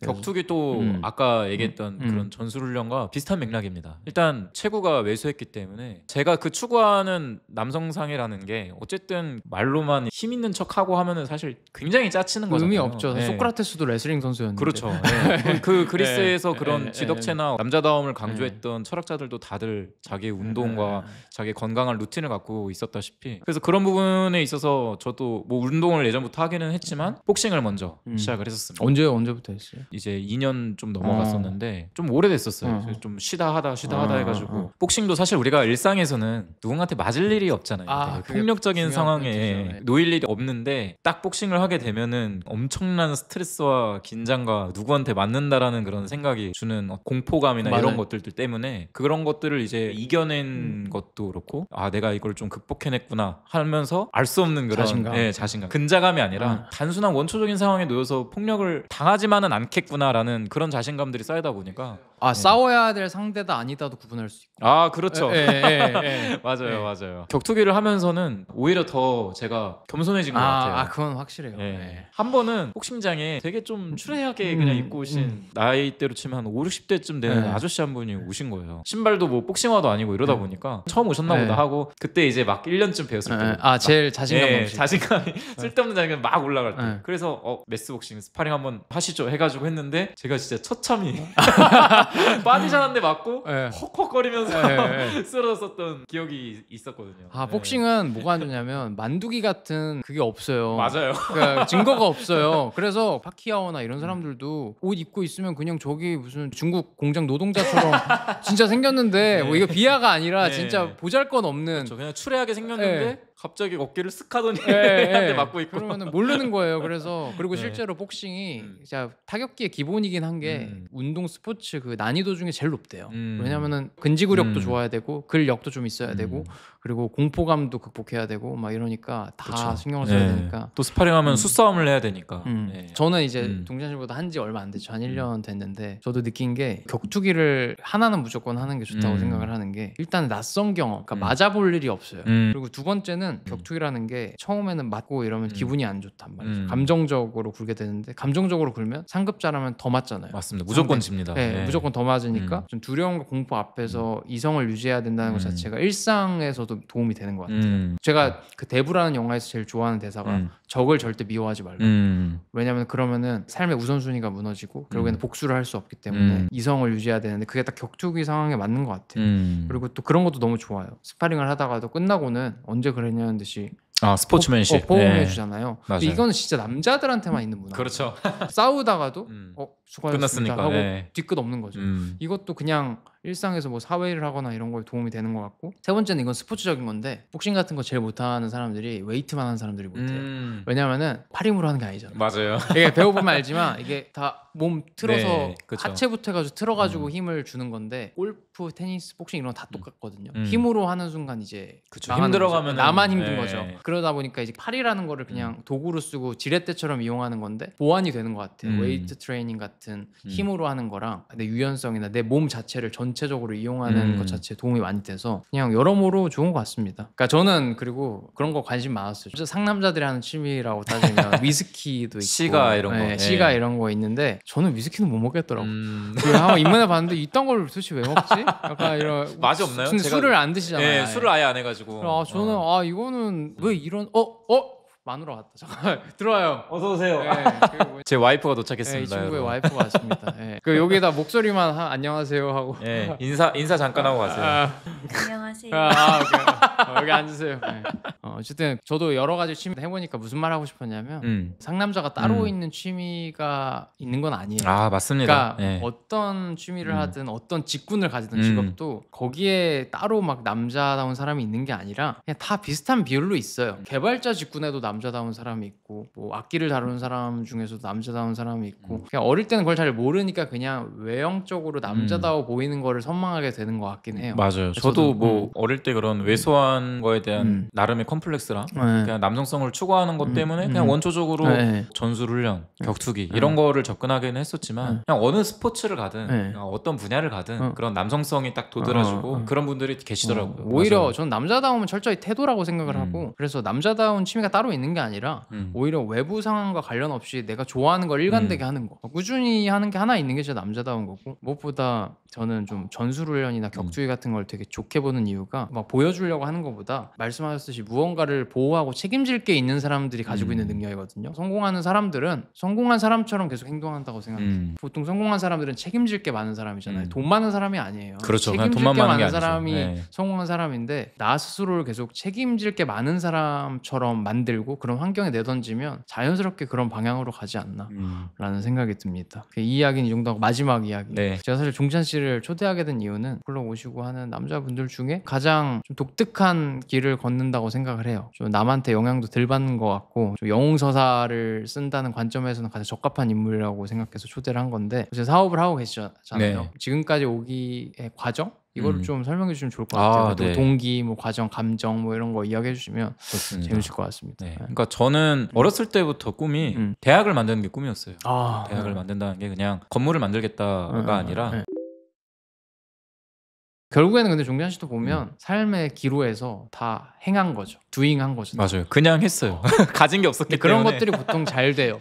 격투기 또 아까 얘기했던 그런 전술훈련과 비슷한 맥락입니다. 일단 체구가 왜소했기 때문에 제가 그 추구하는 남성상이라는 게 어쨌든 말로만 힘 있는 척하고 하면은 사실 굉장히 짜치는 거잖아요. 의미 없죠. 네. 소크라테스도 레슬링 선수였는데. 그렇죠. 네. 그 그리스에서 그런 지덕체나 남자다움을 강조했던 철학자들도 다들 자기의 운동과 자기 건강한 루틴을 갖고 있었다시피 그래서 그런 부분에 있어서 저도 뭐 운동을 예전부터 하기는 했지만 복싱을 먼저 시작을 했었습니다. 언제부터 했어요? 이제 2년 좀 넘어갔었는데 좀 오래됐었어요. 그래서 좀 쉬다 하다 해가지고 복싱도 사실 우리가 일상에서는 누군가한테 맞을 일이 없잖아요. 되게 폭력적인 상황에 놓일 일이 없는데 딱 복싱을 하게 되면은 엄청난 스트레스와 긴장과 누구한테 맞는다라는 그런 생각이 주는 공포감이나 맞아요. 이런 것들 때문에 그런 것들을 이제 이겨낸 것도 그렇고 내가 이걸 좀 극복해냈구나 하면서 알 수 없는 그런 자신감. 근자감이 아니라 단순한 원초적인 상황에 놓여서 폭력을 당하지만은 않겠구나라는 그런 자신감들이 쌓이다 보니까 싸워야 될 상대다 아니다도 구분할 수 있고. 그렇죠. 맞아요. 격투기를 하면서는 오히려 더 제가 겸손해진 것 같아요. 그건 확실해요. 한 번은 복싱장에 되게 좀 추레하게 그냥 입고 오신 나이대로 치면 한 5, 60대쯤 되는 아저씨 한 분이 오신 거예요. 신발도 뭐 복싱화도 아니고 이러다 보니까 처음 오셨나 보다 하고 그때 이제 막 1년쯤 배웠을 때 제일 자신감 넘치고. 자신감이 쓸데없는 자신감이 막 올라갈 때 그래서 메스복싱 스파링 한번 하시죠 해가지고 했는데 제가 진짜 처참히 바디샷 한 대 맞고 헉헉거리면서 쓰러졌었던 기억이 있었거든요. 복싱은 뭐가 안 좋냐면 만두기 같은 그게 없어요. 맞아요. 그러니까 증거가 없어요. 그래서 파키아오나 이런 사람들도 옷 입고 있으면 그냥 저기 무슨 중국 공장 노동자처럼 진짜 생겼는데 뭐 이거 비하가 아니라 진짜 보잘것없는 그렇죠. 그냥 추레하게 생겼는데 갑자기 어깨를 쓱 하더니 한 대 맞고 있고 그러면은 모르는 거예요. 그래서 그리고 실제로 복싱이 진짜 타격기의 기본이긴 한 게 운동 스포츠 그 난이도 중에 제일 높대요. 왜냐면은 근지구력도 좋아야 되고 근력도 좀 있어야 되고 그리고 공포감도 극복해야 되고 막 이러니까 다 그렇죠. 신경을 써야 되니까 또 스파링하면 수싸움을 해야 되니까 저는 이제 동찬씨보다 한지 얼마 안 됐죠. 한 1년 됐는데 저도 느낀 게 격투기를 하나는 무조건 하는 게 좋다고 생각을 하는 게 일단 낯선 경험 그러니까 맞아볼 일이 없어요. 그리고 두 번째는 격투기라는 게 처음에는 맞고 이러면 기분이 안 좋단 말이죠. 감정적으로 굴게 되는데 감정적으로 굴면 상급자라면 더 맞잖아요. 맞습니다. 무조건 집니다. 무조건 더 맞으니까 좀 두려움과 공포 앞에서 이성을 유지해야 된다는 것 자체가 일상에서도 도움이 되는 것 같아요. 제가 그 대부라는 영화에서 제일 좋아하는 대사가 적을 절대 미워하지 말라. 왜냐면 그러면은 삶의 우선순위가 무너지고 결국에는 복수를 할 수 없기 때문에 이성을 유지해야 되는데 그게 딱 격투기 상황에 맞는 것 같아요. 그리고 또 그런 것도 너무 좋아요. 스파링을 하다가도 끝나고는 언제 그랬냐는 듯이 스포츠맨십 포옹해 주잖아요. 이거는 진짜 남자들한테만 있는 문화. 그렇죠. 싸우다가도 수고하셨습니다 끝났으니까 하고 뒤끝 없는 거죠. 이것도 그냥 일상에서 뭐 사회를 하거나 이런 거에 도움이 되는 것 같고 세 번째는 이건 스포츠적인 건데 복싱 같은 거 제일 못하는 사람들이 웨이트만 하는 사람들이 못해요. 왜냐면은 팔 힘으로 하는 게 아니잖아요. 맞아요. 이게 배워보면 알지만 이게 다 몸 틀어서 그쵸. 하체부터 해가지고 틀어가지고 힘을 주는 건데 골프, 테니스, 복싱 이런 거 다 똑같거든요. 힘으로 하는 순간 이제 힘 들어가면 나만 힘든 거죠. 그러다 보니까 이제 팔이라는 거를 그냥 도구로 쓰고 지렛대처럼 이용하는 건데 보완이 되는 것 같아요. 웨이트 트레이닝 같은 힘으로 하는 거랑 내 유연성이나 내 몸 자체를 전체적으로 이용하는 것 자체에 도움이 많이 돼서 그냥 여러모로 좋은 것 같습니다. 그러니까 저는 그리고 그런 거 관심 많았어요. 진짜 상남자들이 하는 취미라고 따지면 위스키도 있고 시가 이런 거 시가 이런 거 있는데 저는 위스키는 못 먹겠더라고. 한번 입문해 봤는데 이딴 걸 도대체 왜 먹지? 약간 이런 맛이 없나요? 근데 술을 안 드시잖아요. 술을 아예 안 해가지고. 저는 이거는 왜 이런 마누라 왔다. 잠깐 들어와요. 어서 오세요. 네, 제 와이프가 도착했습니다. 이 친구의 와이프가 왔습니다. 그 여기다 목소리만 안녕하세요 하고. 인사 잠깐 하고 가세요. 안녕하세요. 오케이. 여기 앉으세요. 어쨌든 저도 여러 가지 취미 해보니까 무슨 말 하고 싶었냐면 상남자가 따로 있는 취미가 있는 건 아니에요. 맞습니다. 그러니까 어떤 취미를 하든 어떤 직군을 가지든 직업도 거기에 따로 막 남자다운 사람이 있는 게 아니라 그냥 다 비슷한 비율로 있어요. 개발자 직군에도 남자다운 사람이 있고 뭐 악기를 다루는 사람 중에서도 남자다운 사람이 있고 그냥 어릴 때는 그걸 잘 모르니까 그냥 외형적으로 남자다워 보이는 거를 선망하게 되는 것 같긴 해요. 맞아요. 저도 뭐 어릴 때 그런 왜소한 거에 대한 나름의 컴플렉스랑 그냥 남성성을 추구하는 것 때문에 그냥 원초적으로 전술훈련, 격투기 이런 거를 접근하기는 했었지만 그냥 어느 스포츠를 가든 그냥 어떤 분야를 가든 그런 남성성이 딱 도드라지고 그런 분들이 계시더라고요. 오히려 맞아요. 저는 남자다움은 철저히 태도라고 생각을 하고 그래서 남자다운 취미가 따로 있는 게 아니라 오히려 외부 상황과 관련 없이 내가 좋아하는 걸 일관되게 하는 거 꾸준히 하는 게 하나 있는 게 진짜 남자다운 거고 무엇보다 저는 좀 전술훈련이나 격투기 같은 걸 되게 좋게 보는 이유가 막 보여주려고 하는 것보다 말씀하셨듯이 무언가를 보호하고 책임질 게 있는 사람들이 가지고 있는 능력이거든요. 성공하는 사람들은 성공한 사람처럼 계속 행동한다고 생각해요. 보통 성공한 사람들은 책임질 게 많은 사람이잖아요. 돈 많은 사람이 아니에요. 그렇죠. 책임질 돈만 게 많은 게 많은 사람이 아니죠. 성공한 사람인데 나 스스로를 계속 책임질 게 많은 사람처럼 만들고 그런 환경에 내던지면 자연스럽게 그런 방향으로 가지 않나 라는 생각이 듭니다. 이 이야기는 이 정도 하고 마지막 이야기. 제가 사실 종찬 씨를 초대하게 된 이유는 불러 오시고 하는 남자분들 중에 가장 좀 독특한 길을 걷는다고 생각을 해요. 좀 남한테 영향도 덜 받는 것 같고 좀 영웅서사를 쓴다는 관점에서는 가장 적합한 인물이라고 생각해서 초대를 한 건데 이제 사업을 하고 계시잖아요. 지금까지 오기의 과정? 이거를 좀 설명해 주시면 좋을 것 같아요. 동기, 뭐 과정, 감정 뭐 이런 거 이야기해 주시면 좋습니다. 재밌을 것 같습니다. 그러니까 저는 어렸을 때부터 꿈이 대학을 만드는 게 꿈이었어요. 대학을 네. 만든다는 게 그냥 건물을 만들겠다가 아니라 결국에는 근데 종찬 씨도 보면 삶의 기로에서 다 행한 거죠. 두잉한 거죠. 맞아요. 그냥 했어요. 가진 게 없었기 그런 때문에. 것들이 보통 잘 돼요.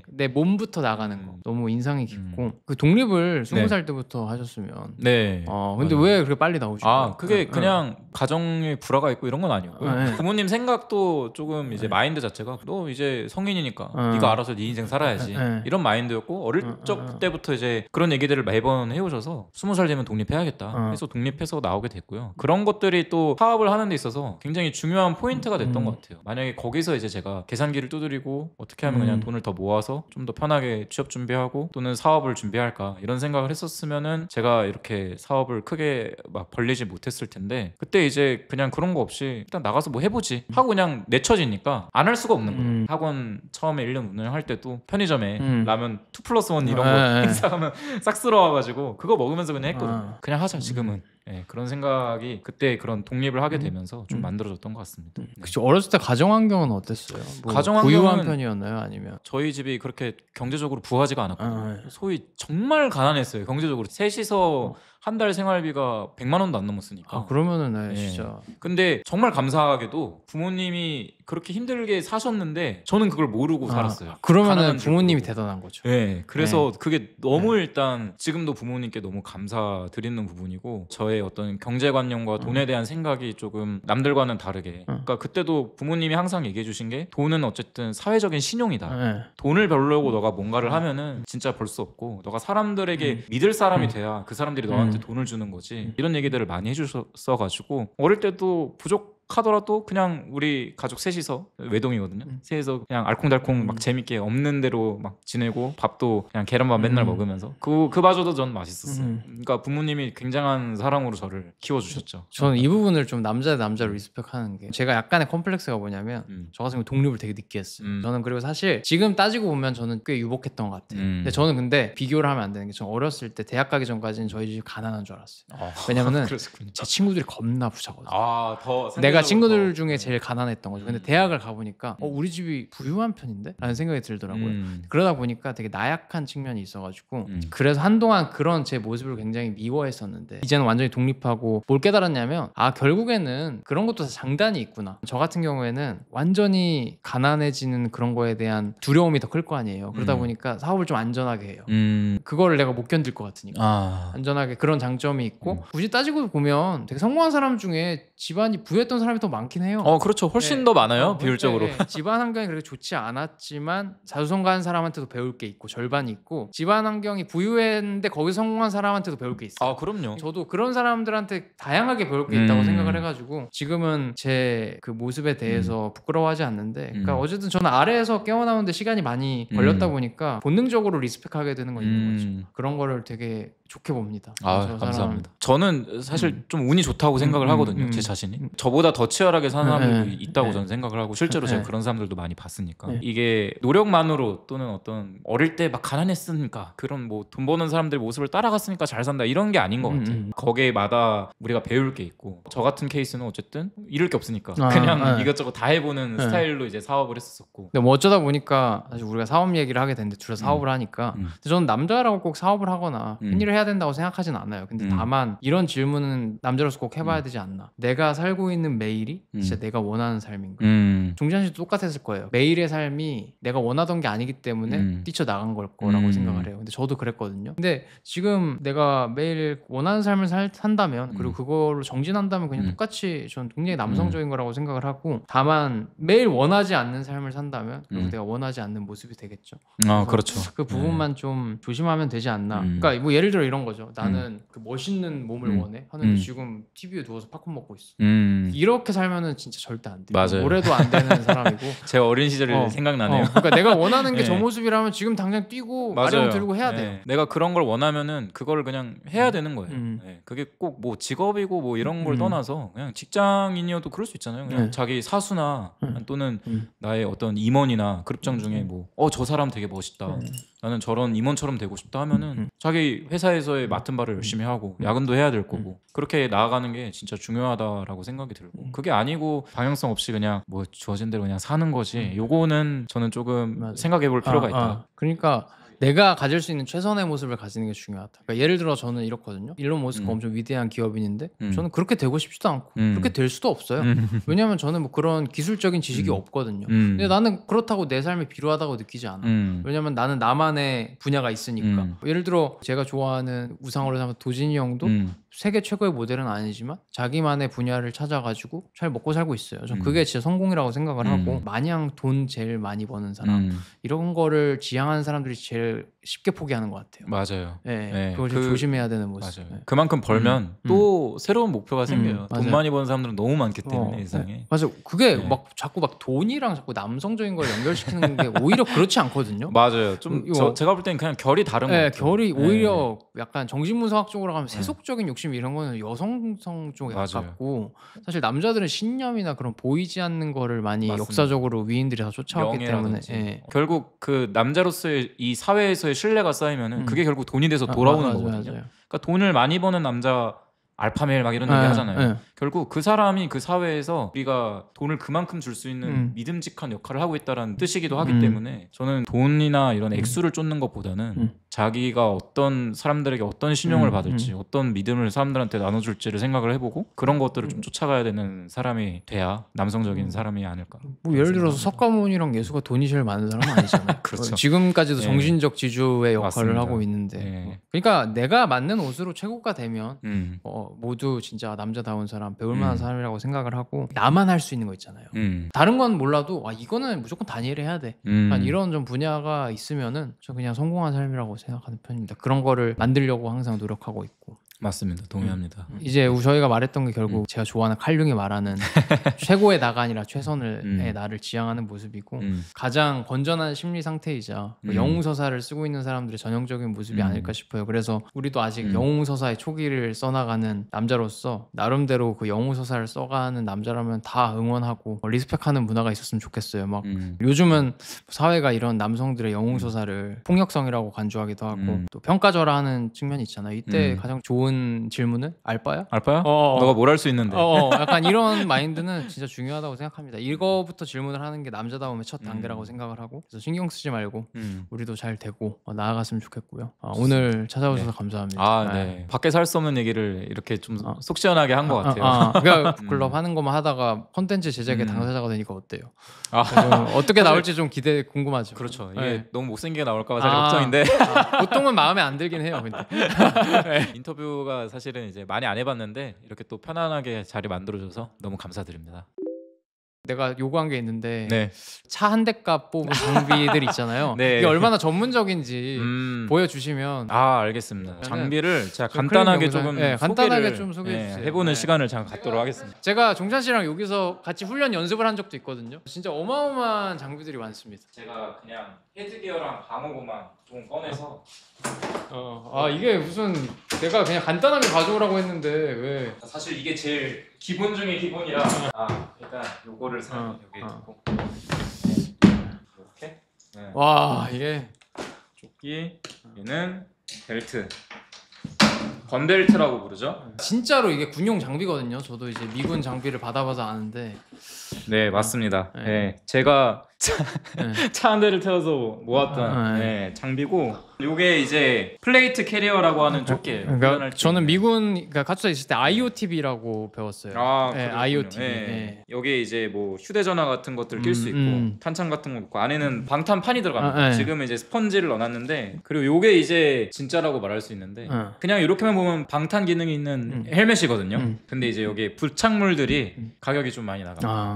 내 몸부터 나가는 거 너무 인상이 깊고 그 독립을 20살 때부터 하셨으면 근데 맞아요. 왜 그렇게 빨리 나오시고 그게 그냥 가정에 불화가 있고 이런 건 아니고요. 부모님 생각도 조금 이제 마인드 자체가 너 이제 성인이니까 네가 알아서 네 인생 살아야지 이런 마인드였고 어릴 적 때부터 이제 그런 얘기들을 매번 해오셔서 20살 되면 독립해야겠다 해서 독립해서 나오게 됐고요. 그런 것들이 또 사업을 하는 데 있어서 굉장히 중요한 포인트가 됐던 것 같아요. 만약에 거기서 이제 제가 계산기를 두드리고 어떻게 하면 그냥 돈을 더 모아서 좀 더 편하게 취업 준비하고 또는 사업을 준비할까 이런 생각을 했었으면은 제가 이렇게 사업을 크게 막 벌리지 못했을 텐데 그때 이제 그냥 그런 거 없이 일단 나가서 뭐 해보지 하고 그냥 내쳐지니까 안 할 수가 없는 거예요. 학원 처음에 1년 운영할 때도 편의점에 라면 2+1 이런 거 행사하면 싹 쓸어와가지고 그거 먹으면서 그냥 했거든요. 그냥 하자 지금은. 그런 생각이 그때 그런 독립을 하게 되면서 좀 만들어졌던 것 같습니다. 그쵸. 어렸을 때 가정 환경은 어땠어요? 뭐 가정 부유한 환경은- 편이었나요? 아니면 저희 집이 그렇게 경제적으로 부하지가 않았거든요. 소위 정말 가난했어요. 경제적으로 셋이서 한 달 생활비가 100만 원도 안 넘었으니까. 그러면은 진짜 근데 정말 감사하게도 부모님이 그렇게 힘들게 사셨는데 저는 그걸 모르고 살았어요. 그러면은 가난한 줄 부모님이 모르고. 대단한 거죠. 그래서 그게 너무 일단 지금도 부모님께 너무 감사드리는 부분이고 저의 어떤 경제관념과 돈에 대한 생각이 조금 남들과는 다르게 그러니까 그때도 부모님이 항상 얘기해 주신 게 돈은 어쨌든 사회적인 신용이다. 돈을 벌려고 너가 뭔가를 하면은 진짜 벌 수 없고 너가 사람들에게 믿을 사람이 돼야 그 사람들이 너한테 돈을 주는 거지. 이런 얘기들을 많이 해주셔가지고 어릴 때도 하더라도 그냥 우리 가족 셋이서 외동이거든요. 셋이서 그냥 알콩달콩 막 재밌게 없는 대로 막 지내고 밥도 그냥 계란밥 맨날 먹으면서 그마저도 전 맛있었어요. 그러니까 부모님이 굉장한 사랑으로 저를 키워주셨죠. 저는 이 부분을 좀 남자 대 남자로 리스펙하는 게 제가 약간의 컴플렉스가 뭐냐면 저 같은 경우 독립을 되게 늦게 했어요. 저는 그리고 사실 지금 따지고 보면 저는 꽤 유복했던 것 같아요. 근데 저는 근데 비교를 하면 안 되는 게 저는 어렸을 때 대학 가기 전까지는 저희 집 가난한 줄 알았어요. 왜냐면은 제 친구들이 겁나 부자거든요. 내가 친구들 중에 제일 가난했던 거죠. 근데 대학을 가보니까 우리 집이 부유한 편인데? 라는 생각이 들더라고요. 그러다 보니까 되게 나약한 측면이 있어가지고 그래서 한동안 그런 제 모습을 굉장히 미워했었는데 이제는 완전히 독립하고 뭘 깨달았냐면 결국에는 그런 것도 다 장단이 있구나. 저 같은 경우에는 완전히 가난해지는 그런 거에 대한 두려움이 더 클 거 아니에요. 그러다 보니까 사업을 좀 안전하게 해요. 그거를 내가 못 견딜 것 같으니까 안전하게 그런 장점이 있고 굳이 따지고 보면 되게 성공한 사람 중에 집안이 부유했던 사람 사람이 더 많긴 해요. 그렇죠. 훨씬 더 많아요. 비율적으로. 집안 환경이 그렇게 좋지 않았지만 자수성가한 사람한테도 배울 게 있고 절반이 있고 집안 환경이 부유했는데 거기 성공한 사람한테도 배울 게 있어요. 그럼요. 저도 그런 사람들한테 다양하게 배울 게 있다고 생각을 해가지고 지금은 제 그 모습에 대해서 부끄러워하지 않는데 그러니까 어쨌든 저는 아래에서 깨어나오는데 시간이 많이 걸렸다 보니까 본능적으로 리스펙하게 되는 건 있는 거죠. 그런 거를 되게 좋게 봅니다. 감사합니다. 저는 사실 좀 운이 좋다고 생각을 하거든요. 제 자신이. 저보다 더 치열하게 사는 사람들도 있다고 저는 생각을 하고 실제로 제가 그런 사람들도 많이 봤으니까. 이게 노력만으로 또는 어떤 어릴 때 막 가난했으니까 그런 뭐 돈 버는 사람들 모습을 따라갔으니까 잘 산다 이런 게 아닌 것 같아요. 거기에마다 우리가 배울 게 있고 저 같은 케이스는 어쨌든 잃을 게 없으니까 그냥 이것저것 다 해보는 스타일로 이제 사업을 했었고. 근데 뭐 어쩌다 보니까 사실 우리가 사업 얘기를 하게 됐는데 둘 다 사업을 하니까 근데 저는 남자라고 꼭 사업을 하거나 큰 일을 해야 된다고 생각하진 않아요. 근데 다만 이런 질문은 남자로서 꼭 해봐야 되지 않나. 내가 살고 있는 매일이 진짜 내가 원하는 삶인가. 종지현 씨도 똑같았을 거예요. 매일의 삶이 내가 원하던 게 아니기 때문에 뛰쳐나간 걸 거라고 생각을 해요. 근데 저도 그랬거든요. 근데 지금 내가 매일 원하는 삶을 산다면 그리고 그걸로 정진한다면 그냥 똑같이 저는 굉장히 남성적인 거라고 생각을 하고 다만 매일 원하지 않는 삶을 산다면 그리고 내가 원하지 않는 모습이 되겠죠. 그렇죠. 그 부분만 좀 조심하면 되지 않나. 그러니까 뭐 예를 들어 이런 거죠. 나는 그 멋있는 몸을 원해 하는데 지금 TV에 누워서 팝콘 먹고 있어. 이렇게 살면은 진짜 절대 안 돼. 맞아요. 올해도 안 되는 사람이고. 제 어린 시절이 생각나네요. 그러니까 내가 원하는 게 저 모습이라면 지금 당장 뛰고 아령 들고 해야 돼요. 내가 그런 걸 원하면은 그거를 그냥 해야 되는 거예요. 그게 꼭 뭐 직업이고 뭐 이런 걸 떠나서 그냥 직장인이어도 그럴 수 있잖아요. 그냥 자기 사수나 또는 나의 어떤 임원이나 그룹장 중에 뭐 저 사람 되게 멋있다. 나는 저런 임원처럼 되고 싶다 하면은 자기 회사에서의 맡은 바를 열심히 하고 야근도 해야 될 거고 그렇게 나아가는 게 진짜 중요하다라고 생각이 들고 그게 아니고 방향성 없이 그냥 뭐 주어진 대로 그냥 사는 거지 요거는 저는 조금 생각해 볼 필요가 있다. 그러니까 내가 가질 수 있는 최선의 모습을 가지는 게 중요하다. 그러니까 예를 들어 저는 이렇거든요. 일론 머스크가 엄청 위대한 기업인인데 저는 그렇게 되고 싶지도 않고 그렇게 될 수도 없어요. 왜냐하면 저는 뭐 그런 기술적인 지식이 없거든요. 근데 나는 그렇다고 내 삶이 비루하다고 느끼지 않아. 왜냐면 나는 나만의 분야가 있으니까. 예를 들어 제가 좋아하는 우상으로 삼은 도진이 형도 세계 최고의 모델은 아니지만 자기만의 분야를 찾아가지고 잘 먹고 살고 있어요. 전 그게 진짜 성공이라고 생각을 하고 마냥 돈 제일 많이 버는 사람 이런 거를 지향하는 사람들이 제일 쉽게 포기하는 것 같아요. 맞아요. 네, 그걸 좀 조심해야 되는 모습. 맞아요. 그만큼 벌면 또 새로운 목표가 생겨요. 돈 많이 버는 사람들은 너무 많기 때문에 세상에. 맞아. 그게 막 자꾸 막 돈이랑 자꾸 남성적인 걸 연결시키는 게 오히려 그렇지 않거든요. 맞아요. 좀 제가 볼 때는 그냥 결이 다른 것 같아요. 결이 오히려 약간 정신분석학 쪽으로 가면 세속적인 욕심 이런 거는 여성성 쪽에 가깝고 사실 남자들은 신념이나 그런 보이지 않는 거를 많이 역사적으로 위인들이 다 쫓아왔기 때문에 결국 그 남자로서의 이 사회에서의 신뢰가 쌓이면은 그게 결국 돈이 돼서 돌아오는 거거든요. 그러니까 돈을 많이 버는 남자 알파메일 막 이런 얘기 하잖아요. 결국 그 사람이 그 사회에서 우리가 돈을 그만큼 줄 수 있는 믿음직한 역할을 하고 있다는 뜻이기도 하기 때문에 저는 돈이나 이런 액수를 쫓는 것보다는 자기가 어떤 사람들에게 어떤 신용을 받을지 어떤 믿음을 사람들한테 나눠줄지를 생각을 해보고 그런 것들을 좀 쫓아가야 되는 사람이 돼야 남성적인 사람이 아닐까. 뭐 예를 들어서 석가모니랑 예수가 돈이 제일 많은 사람은 아니잖아요. 그렇죠. 지금까지도 정신적 지주의 역할을 맞습니다. 하고 있는데 그러니까 내가 맞는 옷으로 최고가 되면 모두 진짜 남자다운 사람 배울 만한 사람이라고 생각을 하고 나만 할 수 있는 거 있잖아요. 다른 건 몰라도 이거는 무조건 다니엘 해야 돼. 이런 좀 분야가 있으면은 저 그냥 성공한 삶이라고 생각하는 편입니다. 그런 거를 만들려고 항상 노력하고 있고. 맞습니다. 동의합니다. 이제 저희가 말했던 게 결국 제가 좋아하는 칼융이 말하는 최고의 나가 아니라 최선의 나를 지향하는 모습이고 가장 건전한 심리 상태이자 영웅서사를 쓰고 있는 사람들의 전형적인 모습이 아닐까 싶어요. 그래서 우리도 아직 영웅서사의 초기를 써나가는 남자로서 나름대로 그 영웅서사를 써가는 남자라면 다 응원하고 리스펙하는 문화가 있었으면 좋겠어요. 막 요즘은 사회가 이런 남성들의 영웅서사를 폭력성이라고 간주하기도 하고 또 평가절하하는 측면이 있잖아요. 이때 가장 좋은 질문은 알바야? 알바야? 너가 뭘 할 수 있는데? 약간 이런 마인드는 진짜 중요하다고 생각합니다. 이거부터 질문을 하는 게 남자다움의 첫 단계라고 생각을 하고 그래서 신경 쓰지 말고 우리도 잘 되고 나아갔으면 좋겠고요. 오늘 찾아오셔서 감사합니다. 네. 밖에서 할 수 없는 얘기를 이렇게 좀 속 시원하게 한 것 같아요. 그러니까 북클럽 하는 것만 하다가 콘텐츠 제작의 당사자가 되니까 어때요? 어떻게 나올지 좀 궁금하죠. 그렇죠. 이게 너무 못생기게 나올까 봐 사실 걱정인데 보통은 마음에 안 들긴 해요. 근데 인터뷰 정도가 사실은 이제 많이 안 해봤는데 이렇게 또 편안하게 자리 만들어줘서 너무 감사드립니다. 내가 요구한 게 있는데 네. 차 한 대값 뽑은 장비들 있잖아요. 네. 이게 얼마나 전문적인지 보여주시면. 아 알겠습니다. 장비를 제가 좀 간단하게 영상, 조금 네, 간단하게 좀 소개해 주세요. 해보는 네. 시간을 잠깐 갖도록 하겠습니다. 제가 종찬 씨랑 여기서 같이 훈련 연습을 한 적도 있거든요. 진짜 어마어마한 장비들이 많습니다. 제가 그냥 헤드기어랑 방어구만 조금 꺼내서 아 이게 무슨 내가 그냥 간단하게 가져오라고 했는데 왜? 사실 이게 제일 기본 중에 기본이라 일단 요거를 여기 두고 이렇게 와 이게 조끼 얘는 벨트 건벨트라고 부르죠. 진짜로 이게 군용 장비거든요. 저도 이제 미군 장비를 받아봐서 아는데. 네 맞습니다. 네. 네. 제가 차 한 대를 태워서 모았던 네. 장비고 요게 이제 플레이트 캐리어라고 하는 조끼예요. 그러니까 저는 미군 그러니까 카투사 있을 때 IOTB라고 배웠어요. 네, 그렇군요. IOTB. 네. 네. 여기에 이제 뭐 휴대전화 같은 것들 낄 수 있고 탄창 같은 거 있고 안에는 방탄판이 들어갑니다. 네. 지금은 이제 스펀지를 넣어놨는데 그리고 요게 이제 진짜라고 말할 수 있는데 그냥 이렇게만 보면 방탄 기능이 있는 헬멧이거든요. 근데 이제 여기에 부착물들이 가격이 좀 많이 나갑니다.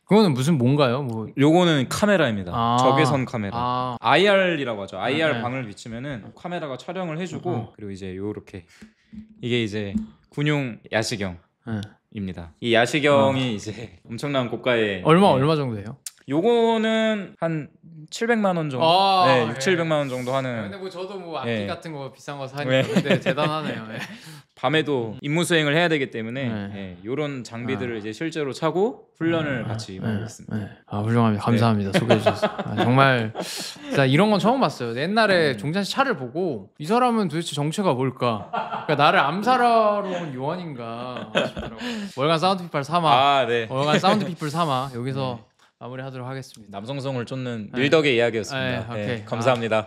그거는 무슨 뭔가요? 뭐 요거는 카메라입니다. 적외선 카메라. IR이라고 하죠. IR 방을 비추면은 카메라가 촬영을 해주고 그리고 이제 요렇게 이게 이제 군용 야시경입니다. 이 야시경이 이제 엄청난 고가의 얼마 정도 돼요? 요거는 한 700만 원 정도. 네, 6, 700만 원 정도 하는. 근데 뭐 저도 뭐 악기 같은 거 비싼 거 사니까 네. 근데 대단하네요. 네. 밤에도 임무 수행을 해야 되기 때문에 요런 장비들을 이제 실제로 차고 훈련을 같이 임하고 있습니다. 훌륭합니다. 감사합니다. 소개해 주셔서. 정말 진짜 이런 건 처음 봤어요. 옛날에 종찬 씨 차를 보고 이 사람은 도대체 정체가 뭘까? 그러니까 나를 암살하러 온 요원인가 싶더라고요. 월간 사운드 피플 3화. 네. 월간 사운드 피플 3화 여기서 마무리하도록 하겠습니다. 남성성을 쫓는 밀덕의 이야기였습니다. 오케이. 감사합니다.